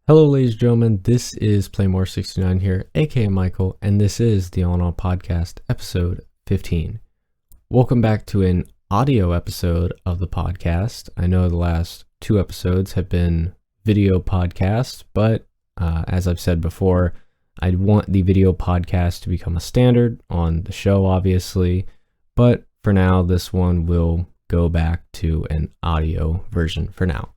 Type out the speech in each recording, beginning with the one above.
Hello, ladies and gentlemen. This is Playmore69 here, aka Michael, and this is the All in All Podcast, episode 15. Welcome back to an audio episode of the podcast. I know the last two episodes have been video podcasts, but as I've said before, I want the video podcast to become a standard on the show, obviously, but for now, this one will go back to an audio version for now.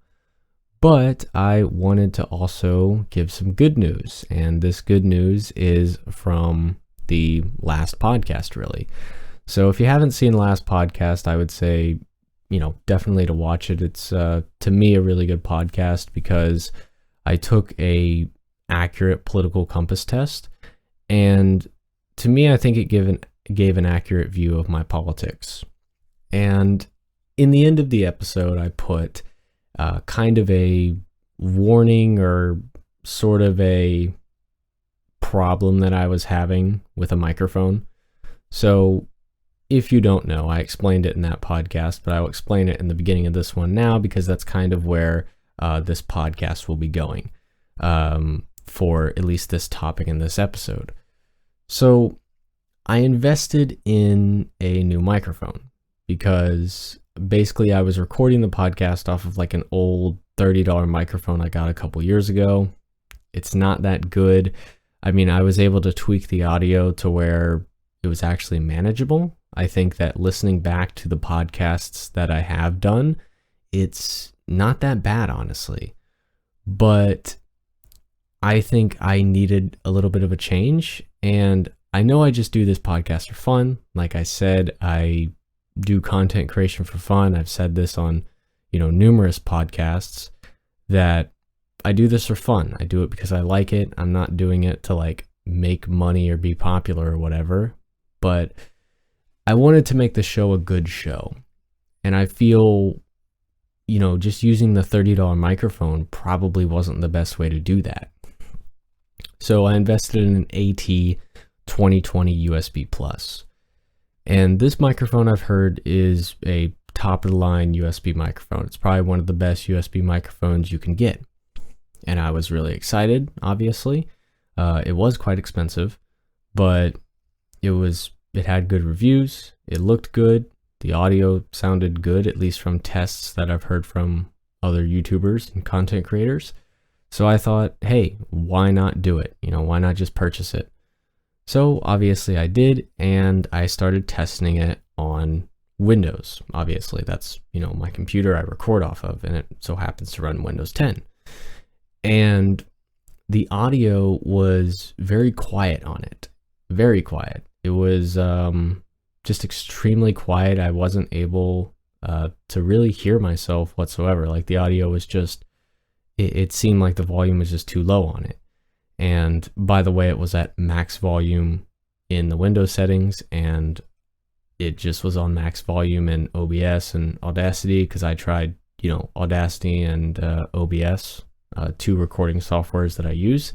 But I wanted to also give some good news, and this good news is from the last podcast, really. So if you haven't seen the last podcast, I would say, definitely to watch it. It's, to me, a really good podcast because I took a accurate political compass test, and to me, I think it gave an accurate view of my politics. And in the end of the episode, I put kind of a warning or sort of a problem that I was having with a microphone. So if you don't know, I explained it in that podcast, but I'll explain it in the beginning of this one now because that's kind of where this podcast will be going for at least this topic in this episode. So I invested in a new microphone because basically I was recording the podcast off of like an old $30 microphone I got a couple years ago. It's not that good. I mean, I was able to tweak the audio to where it was actually manageable. I think that listening back to the podcasts that I have done, it's not that bad, honestly. But I think I needed a little bit of a change. And I know I just do this podcast for fun. Like I said, I do content creation for fun. I've said this on, numerous podcasts that I do this for fun. I do it because I like it. I'm not doing it to like make money or be popular or whatever, but I wanted to make the show a good show. And I feel, just using the $30 microphone probably wasn't the best way to do that. So I invested in an AT 2020 USB Plus. And this microphone I've heard is a top of the line USB microphone. It's probably one of the best USB microphones you can get. And I was really excited, obviously. It was quite expensive, but it had good reviews. It looked good. The audio sounded good, at least from tests that I've heard from other YouTubers and content creators. So I thought, hey, why not do it? Why not just purchase it? So obviously I did, and I started testing it on Windows. Obviously that's, my computer I record off of, and it so happens to run Windows 10. And the audio was very quiet on it. Very quiet. It was just extremely quiet. I wasn't able to really hear myself whatsoever. Like the audio was just, it seemed like the volume was just too low on it. And by the way, it was at max volume in the Windows settings, and it just was on max volume in OBS and Audacity because I tried, Audacity and OBS, two recording softwares that I use,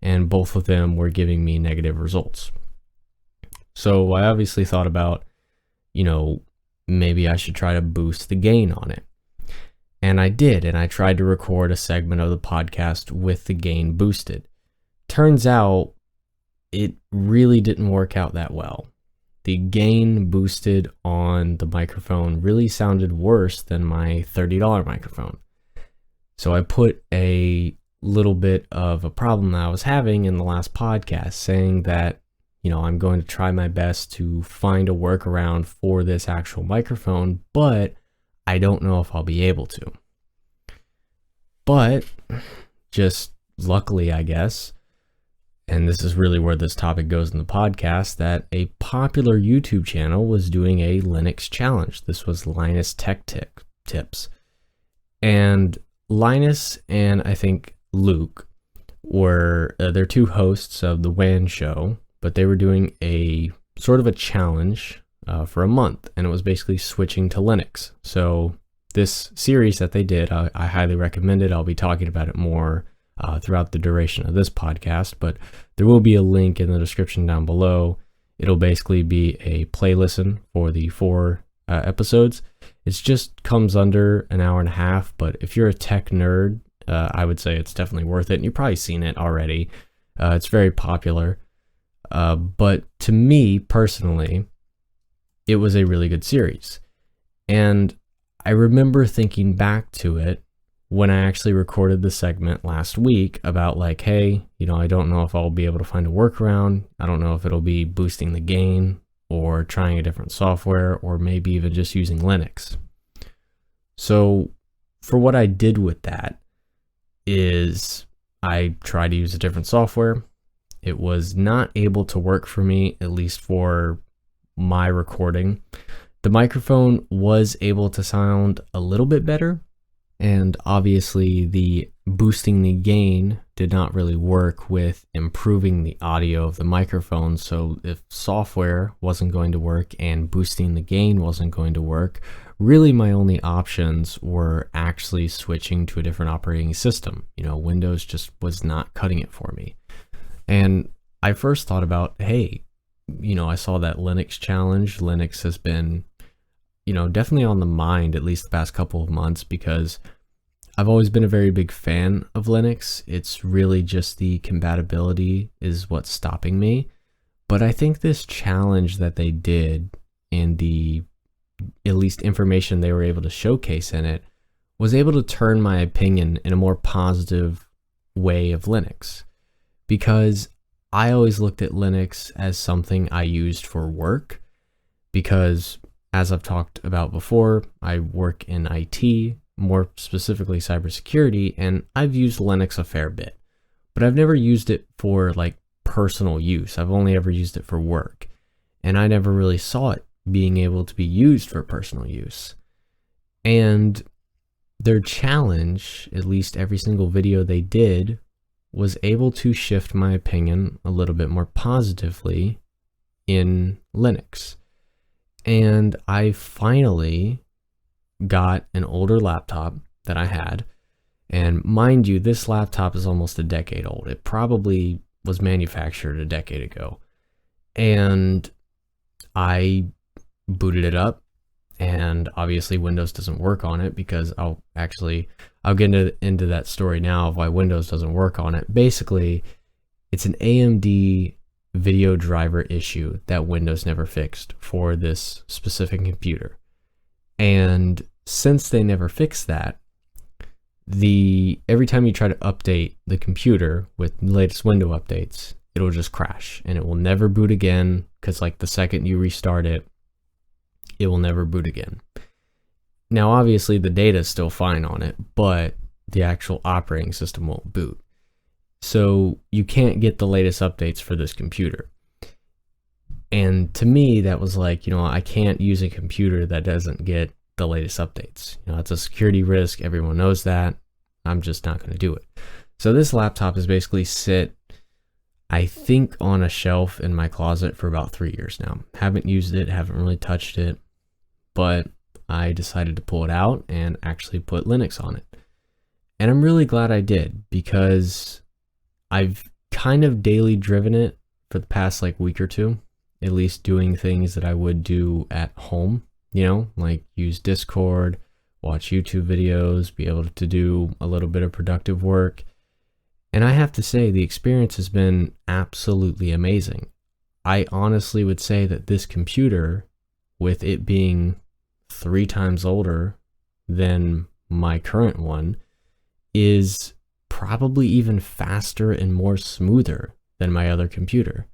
and both of them were giving me negative results. So I obviously thought about, maybe I should try to boost the gain on it. And I did, and I tried to record a segment of the podcast with the gain boosted. Turns out it really didn't work out that well. The gain boosted on the microphone really sounded worse than my $30 microphone. So I put a little bit of a problem that I was having in the last podcast, saying that, I'm going to try my best to find a workaround for this actual microphone, but I don't know if I'll be able to. But just luckily, I guess, and this is really where this topic goes in the podcast, that a popular YouTube channel was doing a Linux challenge. This was Linus Tech tips. And Linus and I think Luke were, they're two hosts of the WAN show, but they were doing a sort of a challenge for a month, and it was basically switching to Linux. So this series that they did, I highly recommend it. I'll be talking about it more throughout the duration of this podcast, but there will be a link in the description down below. It'll basically be a play listen for the 4 episodes. It just comes under an hour and a half, but if you're a tech nerd I would say it's definitely worth it. And you've probably seen it already. It's very popular. But to me personally, it was a really good series. And I remember thinking back to it when I actually recorded the segment last week about like, hey, I don't know if I'll be able to find a workaround. I don't know if it'll be boosting the gain or trying a different software or maybe even just using Linux. So for what I did with that is I tried to use a different software. It was not able to work for me, at least for my recording. The microphone was able to sound a little bit better, and obviously the boosting the gain did not really work with improving the audio of the microphone. So if software wasn't going to work and boosting the gain wasn't going to work, really my only options were actually switching to a different operating system. Windows just was not cutting it for me. And I first thought about, hey, I saw that Linux challenge. Linux has been, definitely on the mind at least the past couple of months, because I've always been a very big fan of Linux. It's really just the compatibility is what's stopping me. But I think this challenge that they did and the at least information they were able to showcase in it was able to turn my opinion in a more positive way of Linux. Because I always looked at Linux as something I used for work, because as I've talked about before, I work in IT, more specifically cybersecurity, and I've used Linux a fair bit, but I've never used it for like personal use. I've only ever used it for work, and I never really saw it being able to be used for personal use. And their challenge, at least every single video they did, was able to shift my opinion a little bit more positively in Linux. And I finally got an older laptop that I had. And mind you, this laptop is almost a decade old. It probably was manufactured a decade ago. And I booted it up, and obviously Windows doesn't work on it, because I'll get into that story now of why Windows doesn't work on it. Basically, it's an AMD video driver issue that Windows never fixed for this specific computer. And since they never fixed that, every time you try to update the computer with the latest Windows updates, it'll just crash and it will never boot again, because like the second you restart it, it will never boot again. Now, obviously the data is still fine on it, but the actual operating system won't boot. So you can't get the latest updates for this computer. And to me, that was like, I can't use a computer that doesn't get the latest updates. It's a security risk. Everyone knows that. I'm just not going to do it. So this laptop is basically I think, on a shelf in my closet for about 3 years now. Haven't used it, haven't really touched it, but I decided to pull it out and actually put Linux on it. And I'm really glad I did, because I've kind of daily driven it for the past like week or two, at least doing things that I would do at home, like use Discord, watch YouTube videos, be able to do a little bit of productive work. And I have to say, the experience has been absolutely amazing. I honestly would say that this computer, with it being 3 times older than my current one, is probably even faster and more smoother than my other computer.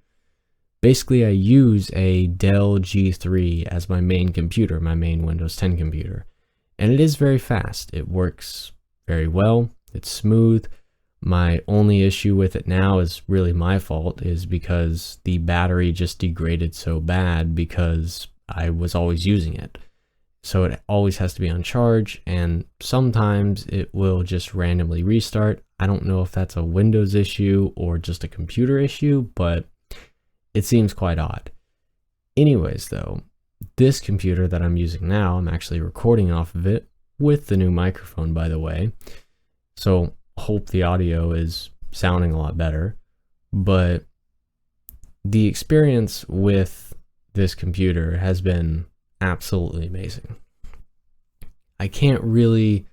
Basically, I use a Dell G3 as my main computer, my main Windows 10 computer. And it is very fast. It works very well. It's smooth. My only issue with it now is really my fault, is because the battery just degraded so bad because I was always using it. So it always has to be on charge, and sometimes it will just randomly restart. I don't know if that's a Windows issue or just a computer issue, but it seems quite odd. Anyways, though, this computer that I'm using now, I'm actually recording off of it with the new microphone, by the way. So hope the audio is sounding a lot better. But the experience with this computer has been absolutely amazing. I can't really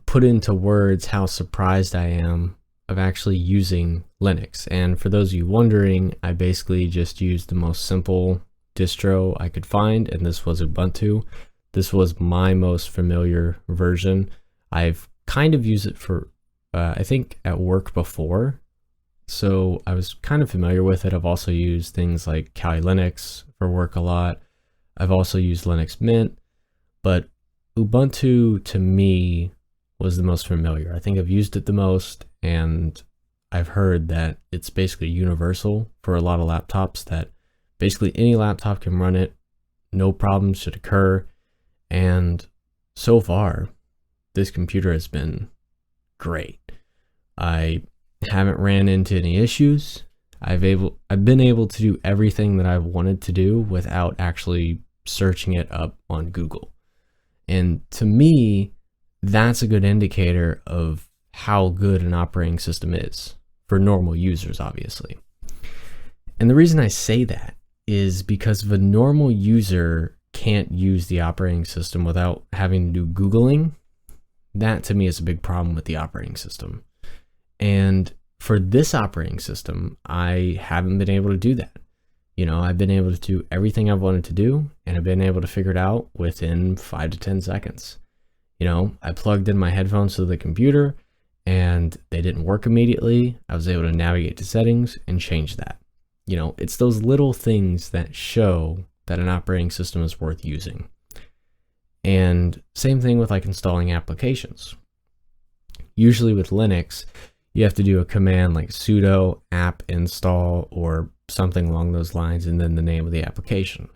put into words how surprised I am of actually using Linux. And for those of you wondering, I basically just used the most simple distro I could find, and this was Ubuntu. This was my most familiar version. I've kind of used it for, I think, at work before, so I was kind of familiar with it. I've also used things like Kali Linux for work a lot. I've also used Linux Mint, but Ubuntu to me was the most familiar. I think I've used it the most, and I've heard that it's basically universal for a lot of laptops, that basically any laptop can run it, no problems should occur. And so far, this computer has been great. I haven't ran into any issues. I've been able to do everything that I've wanted to do without actually searching it up on Google. And to me, that's a good indicator of how good an operating system is for normal users, obviously. And the reason I say that is because if a normal user can't use the operating system without having to do Googling, that to me is a big problem with the operating system. And for this operating system, I haven't been able to do that. You know, I've been able to do everything I've wanted to do, and I've been able to figure it out within 5 to 10 seconds. You know, I plugged in my headphones to the computer and they didn't work immediately. I was able to navigate to settings and change that. You know, it's those little things that show that an operating system is worth using. And same thing with like installing applications. Usually with Linux, you have to do a command like sudo app install or something along those lines, and then the name of the application.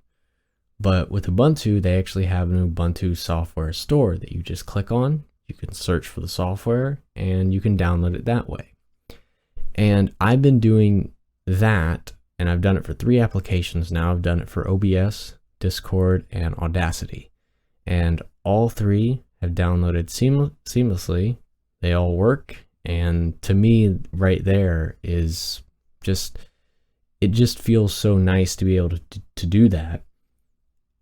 But with Ubuntu, they actually have an Ubuntu software store that you just click on. You can search for the software and you can download it that way. And I've been doing that, and I've done it for 3 applications now. I've done it for OBS, Discord, and Audacity. And all 3 have downloaded seamlessly. They all work. And to me, right there is just, it just feels so nice to be able to do that.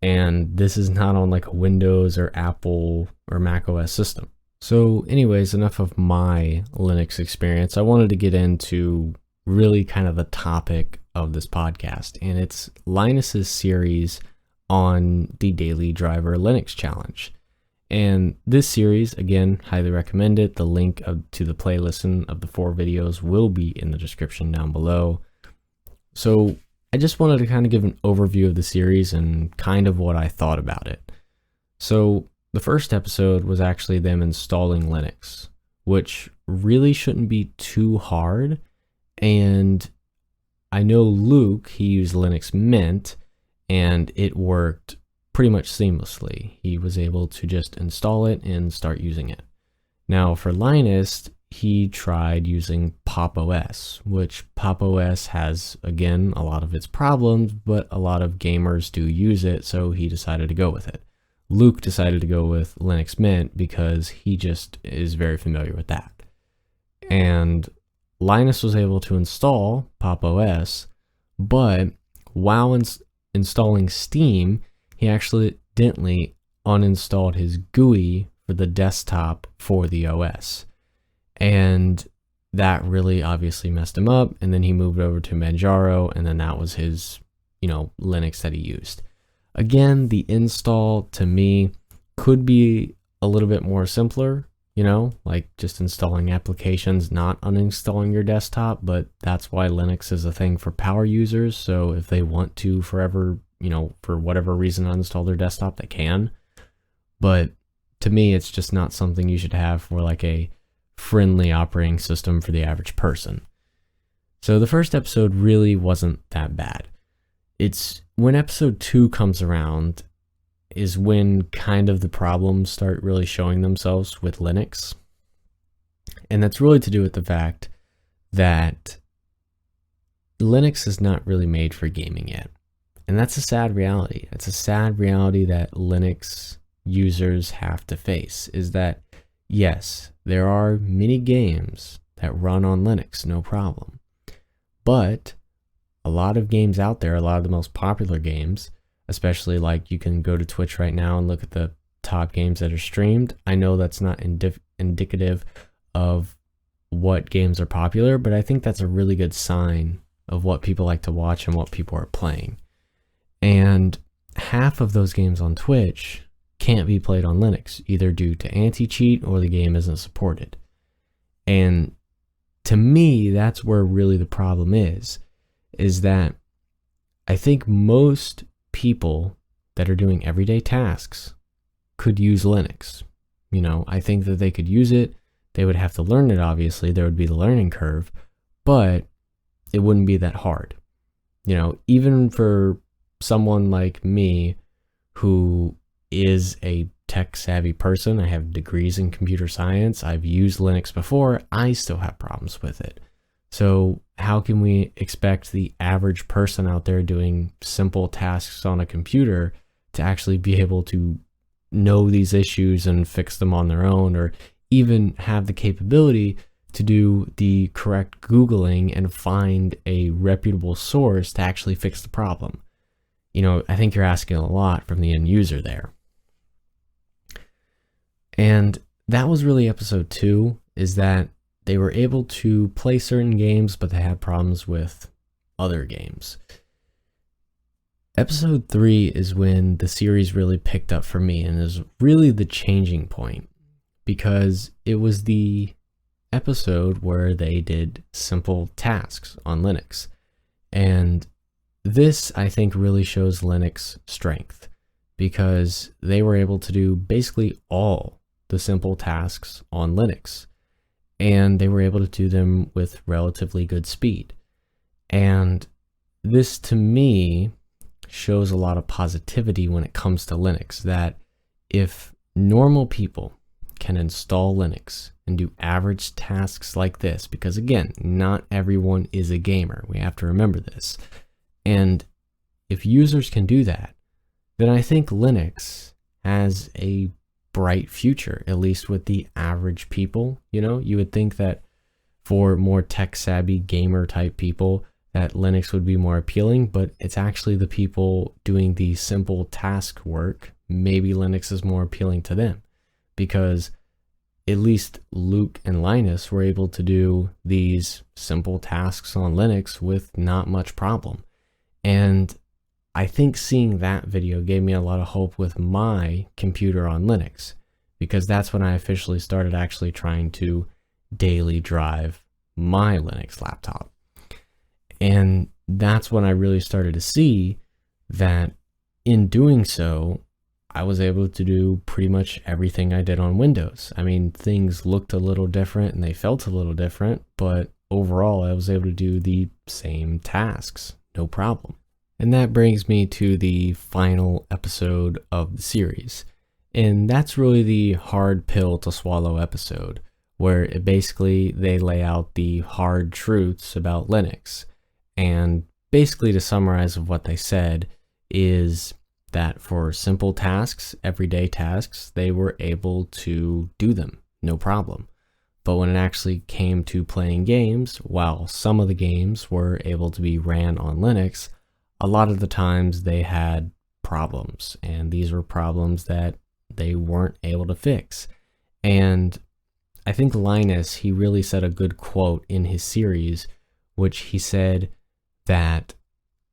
And this is not on like a Windows or Apple or Mac OS system. So anyways, enough of my Linux experience. I wanted to get into really kind of the topic of this podcast, and it's Linus's series on the Daily Driver Linux Challenge. And this series, again, highly recommend it. The link to the playlist of the 4 videos will be in the description down below. So I just wanted to kind of give an overview of the series and kind of what I thought about it. So the first episode was actually them installing Linux, which really shouldn't be too hard. And I know Luke, he used Linux Mint, and it worked pretty much seamlessly. He was able to just install it and start using it. Now for Linus, he tried using Pop! OS, which Pop! OS has, again, a lot of its problems, but a lot of gamers do use it, so he decided to go with it. Luke decided to go with Linux Mint because he just is very familiar with that. And Linus was able to install Pop! OS, but while installing Steam, he accidentally uninstalled his GUI for the desktop for the OS. And that really obviously messed him up. And then he moved over to Manjaro, and then that was his, Linux that he used. Again, the install to me could be a little bit more simpler, like just installing applications, not uninstalling your desktop, but that's why Linux is a thing for power users. So if they want to forever, for whatever reason, uninstall their desktop, they can. But to me, it's just not something you should have for like a friendly operating system for the average person. So the first episode really wasn't that bad. It's when episode 2 comes around is when kind of the problems start really showing themselves with Linux. And that's really to do with the fact that Linux is not really made for gaming yet. And that's a sad reality. It's a sad reality that Linux users have to face, is that yes, there are many games that run on Linux, no problem. But a lot of games out there, a lot of the most popular games, especially like you can go to Twitch right now and look at the top games that are streamed. I know that's not indicative of what games are popular, but I think that's a really good sign of what people like to watch and what people are playing. And half of those games on Twitch can't be played on Linux, either due to anti-cheat or the game isn't supported. And to me, that's where really the problem is that I think most people that are doing everyday tasks could use Linux. I think that they could use it. They would have to learn it, obviously. There would be the learning curve, but it wouldn't be that hard. Even for someone like me who is a tech savvy person, I have degrees in computer science, I've used Linux before, I still have problems with it. So how can we expect the average person out there doing simple tasks on a computer to actually be able to know these issues and fix them on their own, or even have the capability to do the correct Googling and find a reputable source to actually fix the problem? I think you're asking a lot from the end user there. And that was really episode 2, is that they were able to play certain games, but they had problems with other games. Episode 3 is when the series really picked up for me and is really the changing point, because it was the episode where they did simple tasks on Linux. And this, I think, really shows Linux strength, because they were able to do basically all the simple tasks on Linux, and they were able to do them with relatively good speed. And this, to me, shows a lot of positivity when it comes to Linux, that if normal people can install Linux and do average tasks like this, because again, not everyone is a gamer, we have to remember this, and if users can do that, then I think Linux has a bright future, at least with the average people. You would think that for more tech savvy gamer type people that Linux would be more appealing, but it's actually the people doing the simple task work. Maybe Linux is more appealing to them, because at least Luke and Linus were able to do these simple tasks on Linux with not much problem. And I think seeing that video gave me a lot of hope with my computer on Linux, because that's when I officially started actually trying to daily drive my Linux laptop. And that's when I really started to see that in doing so, I was able to do pretty much everything I did on Windows. I mean, things looked a little different and they felt a little different, but overall I was able to do the same tasks, no problem. And that brings me to the final episode of the series. And that's really the hard pill to swallow episode, where it basically they lay out the hard truths about Linux. And basically, to summarize of what they said, is that for simple tasks, everyday tasks, they were able to do them, no problem. But when it actually came to playing games, while some of the games were able to be ran on Linux, a lot of the times they had problems, and these were problems that they weren't able to fix. And I think Linus, he really said a good quote in his series, which he said that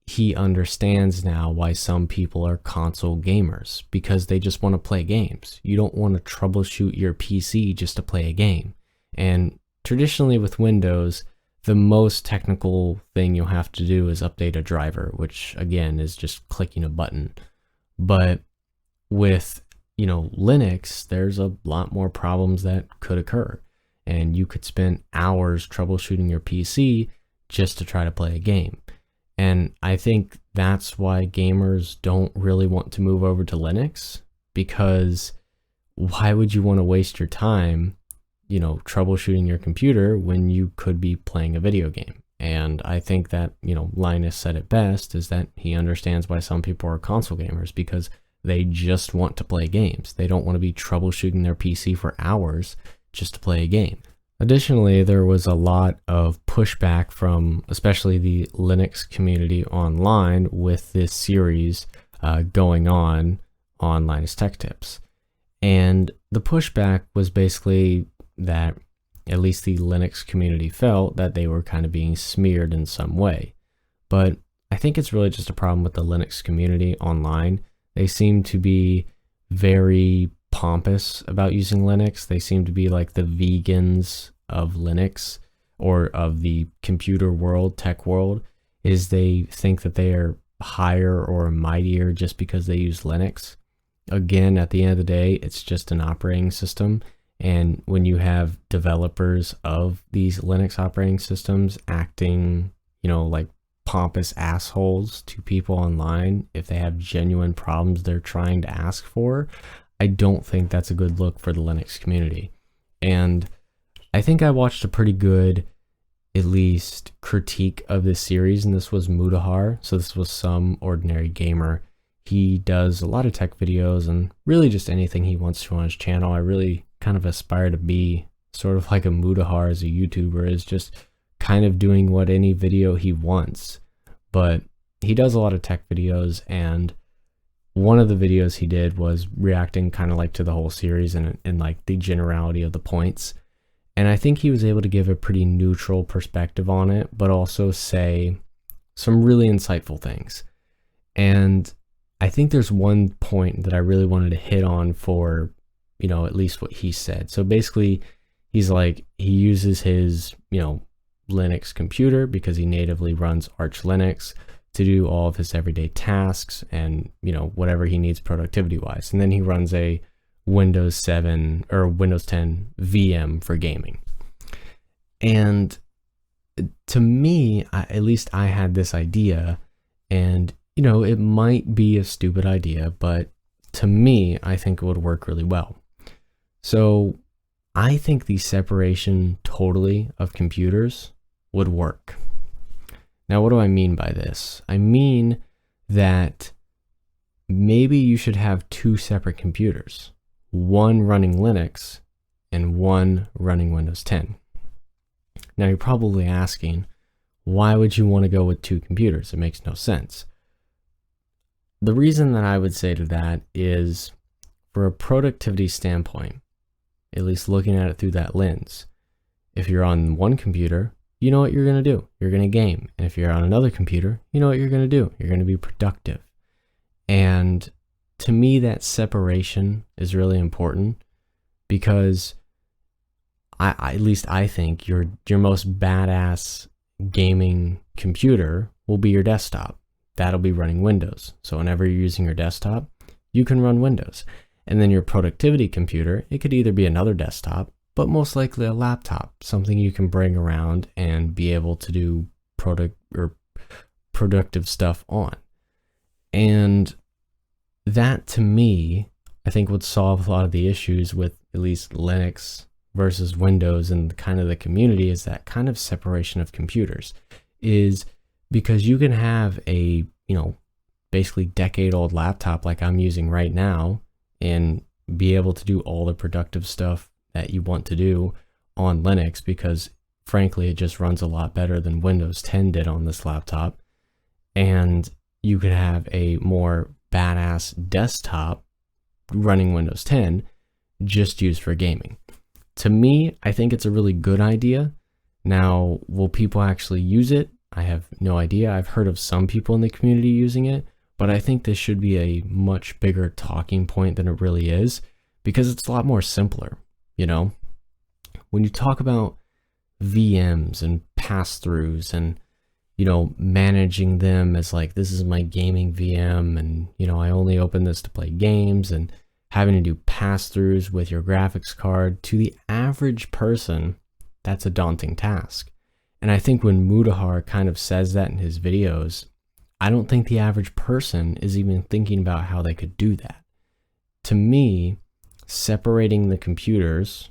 he understands now why some people are console gamers, because they just want to play games. You don't want to troubleshoot your PC just to play a game. And traditionally with Windows, the most technical thing you'll have to do is update a driver, which again is just clicking a button. But with Linux, there's a lot more problems that could occur, and you could spend hours troubleshooting your PC just to try to play a game. And I think that's why gamers don't really want to move over to Linux, because why would you want to waste your time, troubleshooting your computer when you could be playing a video game? And I think that, Linus said it best, is that he understands why some people are console gamers, because they just want to play games. They don't want to be troubleshooting their PC for hours just to play a game. Additionally, there was a lot of pushback from especially the Linux community online with this series going on Linus Tech Tips. And the pushback was basically that at least the Linux community felt that they were kind of being smeared in some way. But I think it's really just a problem with the Linux community online. They seem to be very pompous about using Linux. They seem to be like the vegans of Linux, or of the computer world, tech world, is they think that they are higher or mightier just because they use Linux. Again, at the end of the day, it's just an operating system. And when you have developers of these Linux operating systems acting, like pompous assholes to people online, if they have genuine problems they're trying to ask for, I don't think that's a good look for the Linux community. And I think I watched a pretty good, at least, critique of this series, and this was Mudahar. So this was some ordinary gamer. He does a lot of tech videos and really just anything he wants to on his channel. I really kind of aspire to be sort of like a Mudahar as a YouTuber, is just kind of doing what any video he wants. But he does a lot of tech videos, and one of the videos he did was reacting kind of like to the whole series and like the generality of the points. And I think he was able to give a pretty neutral perspective on it, but also say some really insightful things. And I think there's one point that I really wanted to hit on for, at least what he said. So basically, he's like, he uses his, Linux computer because he natively runs Arch Linux to do all of his everyday tasks and, whatever he needs productivity wise. And then he runs a Windows 7 or Windows 10 VM for gaming. And to me, at least I had this idea, and it might be a stupid idea, but to me, I think it would work really well. So I think the separation totally of computers would work. Now, what do I mean by this? I mean that maybe you should have two separate computers, one running Linux and one running Windows 10. Now, you're probably asking, why would you want to go with two computers? It makes no sense. The reason that I would say to that is, for a productivity standpoint, at least looking at it through that lens, if you're on one computer, you know what you're going to do. You're going to game. And if you're on another computer, you know what you're going to do. You're going to be productive. And to me, that separation is really important, because at least I think your most badass gaming computer will be your desktop. That'll be running Windows. So whenever you're using your desktop, you can run Windows. And then your productivity computer, it could either be another desktop, but most likely a laptop, something you can bring around and be able to do productive stuff on. And that, to me, I think would solve a lot of the issues with at least Linux versus Windows and kind of the community, is that kind of separation of computers. Is because you can have a, basically decade-old laptop like I'm using right now and be able to do all the productive stuff that you want to do on Linux, because frankly, it just runs a lot better than Windows 10 did on this laptop. And you could have a more badass desktop running Windows 10 just used for gaming. To me, I think it's a really good idea. Now, will people actually use it? I have no idea. I've heard of some people in the community using it, but I think this should be a much bigger talking point than it really is, because it's a lot more simpler. When you talk about VMs and pass-throughs and, managing them as like, this is my gaming VM and, I only open this to play games, and having to do pass-throughs with your graphics card, to the average person, that's a daunting task. And I think when Mudahar kind of says that in his videos, I don't think the average person is even thinking about how they could do that. To me, separating the computers,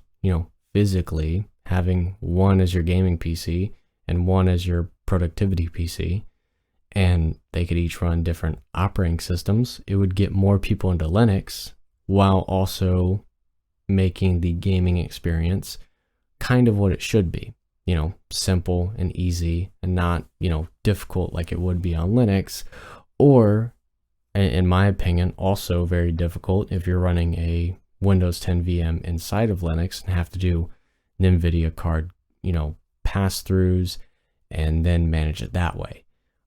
physically, having one as your gaming PC and one as your productivity PC, and they could each run different operating systems, it would get more people into Linux while also making the gaming experience kind of what it should be. Simple and easy, and not, difficult like it would be on Linux, or in my opinion, also very difficult if you're running a Windows 10 VM inside of Linux and have to do NVIDIA card, pass-throughs and then manage it that way.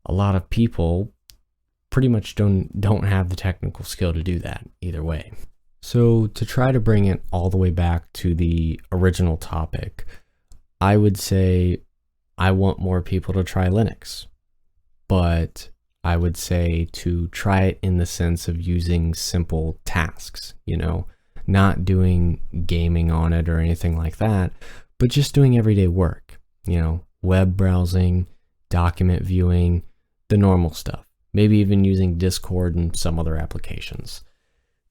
A lot of people pretty much don't have the technical skill to do that either way. So to try to bring it all the way back to the original topic, I would say I want more people to try Linux, but I would say to try it in the sense of using simple tasks, not doing gaming on it or anything like that, but just doing everyday work, web browsing, document viewing, the normal stuff, maybe even using Discord and some other applications.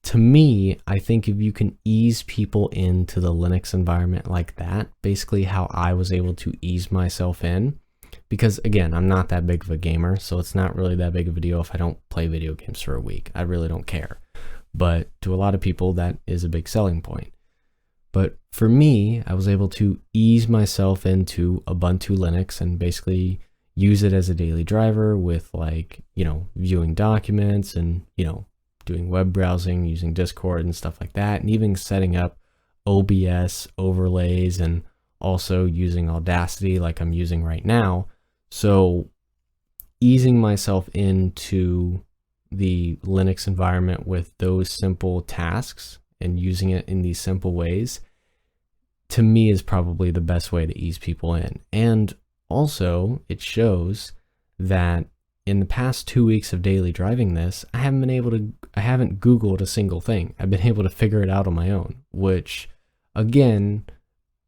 To me, I think if you can ease people into the Linux environment like that, basically how I was able to ease myself in, because again, I'm not that big of a gamer, so it's not really that big of a deal if I don't play video games for a week. I really don't care. But to a lot of people, that is a big selling point. But for me, I was able to ease myself into Ubuntu Linux and basically use it as a daily driver with viewing documents and, doing web browsing, using Discord and stuff like that, and even setting up OBS overlays and also using Audacity like I'm using right now. So easing myself into the Linux environment with those simple tasks and using it in these simple ways, to me, is probably the best way to ease people in. And also, it shows that in the past 2 weeks of daily driving this, I haven't Googled a single thing. I've been able to figure it out on my own, which again,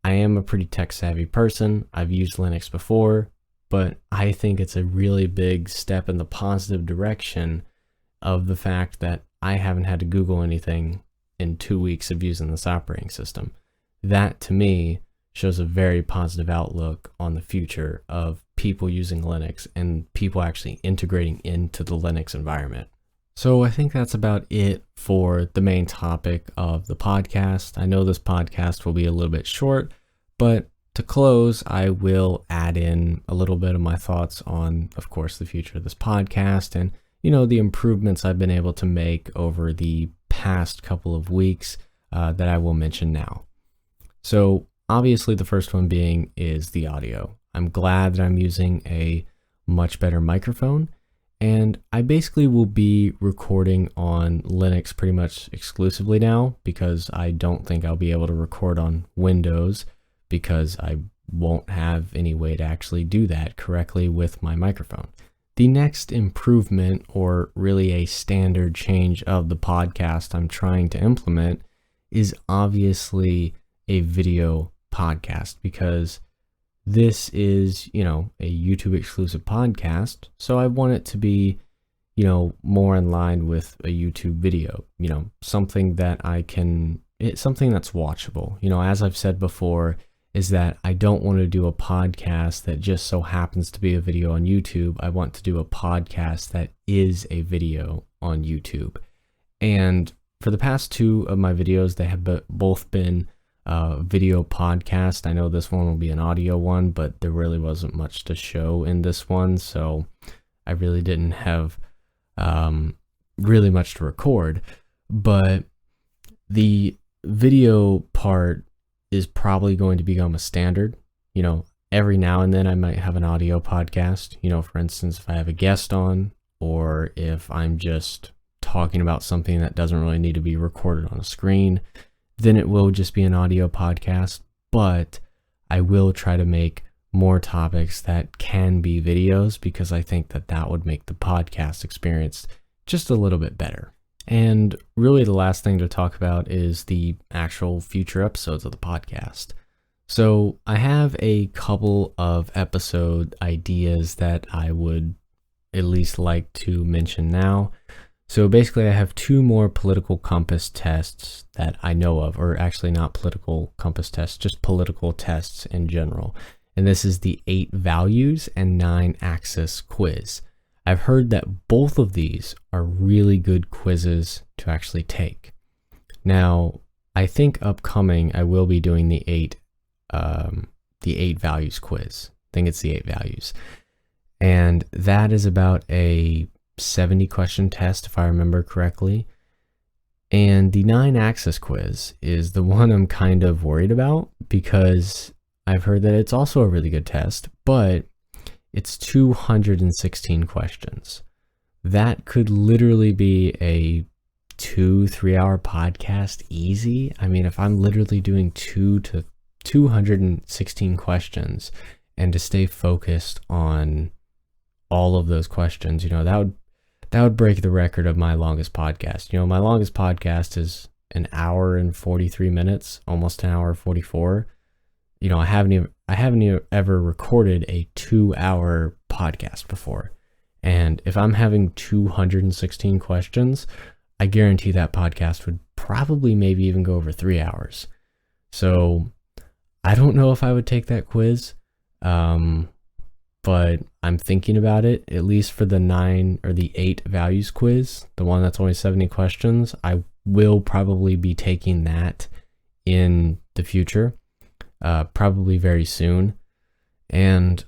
I am a pretty tech savvy person. I've used Linux before, but I think it's a really big step in the positive direction of the fact that I haven't had to Google anything in 2 weeks of using this operating system. That to me shows a very positive outlook on the future of people using Linux and people actually integrating into the Linux environment. So I think that's about it for the main topic of the podcast. I know this podcast will be a little bit short, but to close, I will add in a little bit of my thoughts on, of course, the future of this podcast and, the improvements I've been able to make over the past couple of weeks that I will mention now. So obviously the first one being is the audio. I'm glad that I'm using a much better microphone, and I basically will be recording on Linux pretty much exclusively now because I don't think I'll be able to record on Windows because I won't have any way to actually do that correctly with my microphone. The next improvement, or really a standard change of the podcast I'm trying to implement, is obviously a video podcast, because this is, a YouTube exclusive podcast. So I want it to be, more in line with a YouTube video, something that something that's watchable. As I've said before, is that I don't want to do a podcast that just so happens to be a video on YouTube. I want to do a podcast that is a video on YouTube. And for the past 2 of my videos, they have both been video podcast. I know this one will be an audio one, but there really wasn't much to show in this one, so I really didn't have really much to record. But the video part is probably going to become a standard. Every now and then I might have an audio podcast, for instance, if I have a guest on, or if I'm just talking about something that doesn't really need to be recorded on a screen, then it will just be an audio podcast. But I will try to make more topics that can be videos, because I think that would make the podcast experience just a little bit better. And really the last thing to talk about is the actual future episodes of the podcast. So I have a couple of episode ideas that I would at least like to mention now. So basically I have 2 more political compass tests that I know of, or actually not political compass tests, just political tests in general. And this is the 8 values and 9 axis quiz. I've heard that both of these are really good quizzes to actually take. Now, I think upcoming I will be doing the 8 values quiz. I think it's the 8 values. And that is about a 70 question test, if I remember correctly. And the 9-axis quiz is the one I'm kind of worried about because I've heard that it's also a really good test, but it's 216 questions. That could literally be a 2-3 hour podcast easy. I mean, if I'm literally doing 216 questions and to stay focused on all of those questions, that would break the record of my longest podcast. My longest podcast is an hour and 43 minutes, almost an hour 44. I haven't ever recorded a 2-hour podcast before. And if I'm having 216 questions, I guarantee that podcast would probably maybe even go over 3 hours. So I don't know if I would take that quiz. But I'm thinking about it, at least for the 9 or the 8 values quiz, the one that's only 70 questions. I will probably be taking that in the future, probably very soon. And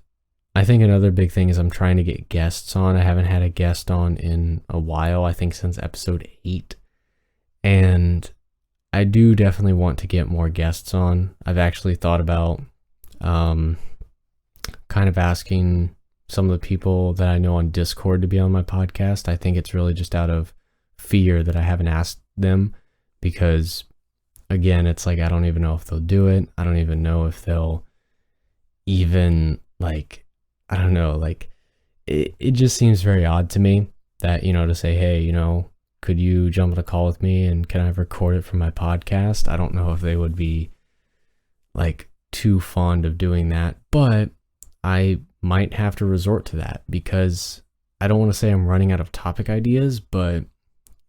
I think another big thing is I'm trying to get guests on. I haven't had a guest on in a while, I think since episode 8. And I do definitely want to get more guests on. I've actually thought about kind of asking some of the people that I know on Discord to be on my podcast. I think it's really just out of fear that I haven't asked them because, again, it's like I don't even know if they'll do it. I don't even know if they'll even, I don't know, it just seems very odd to me that, to say, hey, could you jump on a call with me and can I record it for my podcast? I don't know if they would be too fond of doing that, but I might have to resort to that because I don't want to say I'm running out of topic ideas, but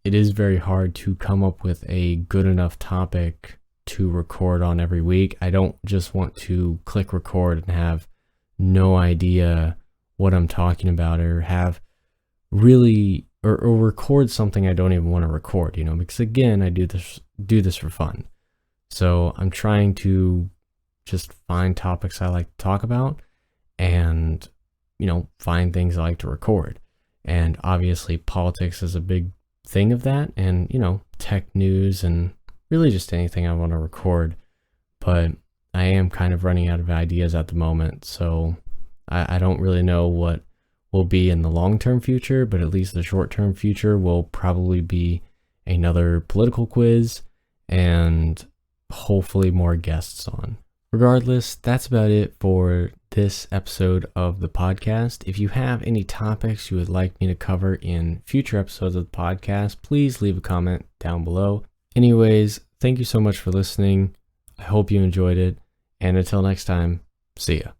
it is very hard to come up with a good enough topic to record on every week. I don't just want to click record and have no idea what I'm talking about or have really or record something I don't even want to record, because again, I do this for fun. So I'm trying to just find topics I like to talk about and, find things I like to record. And obviously politics is a big thing of that and, tech news and really just anything I want to record. But I am kind of running out of ideas at the moment. So I don't really know what will be in the long-term future, but at least the short-term future will probably be another political quiz and hopefully more guests on. Regardless, that's about it for this episode of the podcast. If you have any topics you would like me to cover in future episodes of the podcast, please leave a comment down below. Anyways, thank you so much for listening. I hope you enjoyed it. And until next time, see ya.